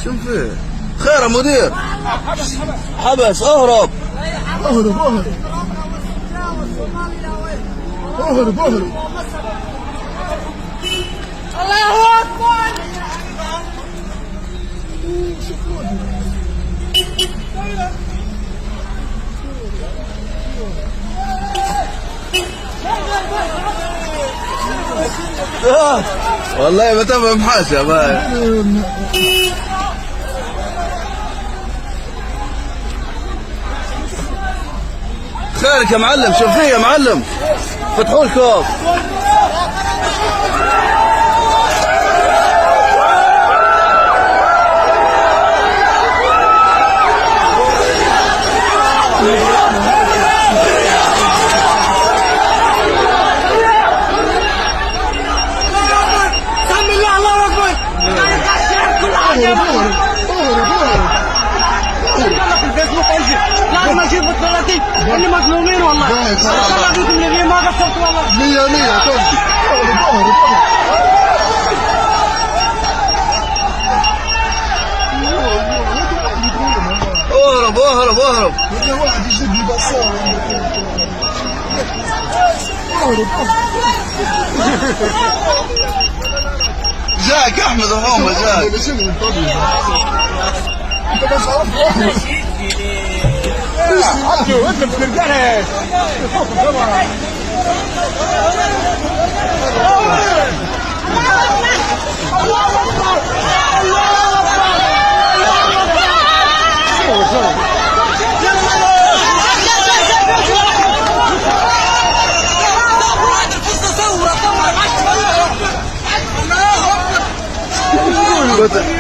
شو فيه؟ خير يا مدير. حبس. اهرب. الله اكبر. والله ما تفهم حاجة باي. خيرك يا معلم؟ شوف فيه يا معلم، فتحوا الكوب. لازم اشوف الثلاثين اللي مظلومين والله. ان شاء الله بكم اليوم ما قصرت والله. 100 اهرب اهرب اهرب. واحد يشد لي بصاره. جاك احمد الحومه جاك. انت بس عرفت عبدو انت بترجعنا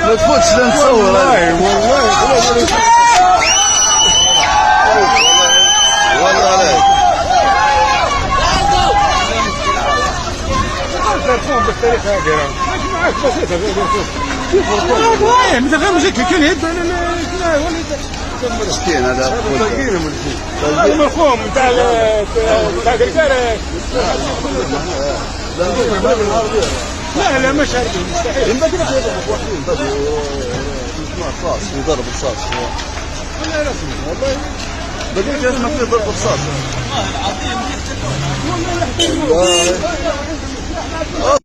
ما تفوتش لنصور. والله والله عليك. بالتاريخ هذا ماشي معاك بسيطه مثل غير مشكل كان يد مسكين هذا. المرحوم بتاع الرجاله. لا مش عارف مستحيل. ينبغي رصاص يضرب رصاص. والله رسمي والله بقيت اسمك فيه ضرب رصاص. والله العظيم.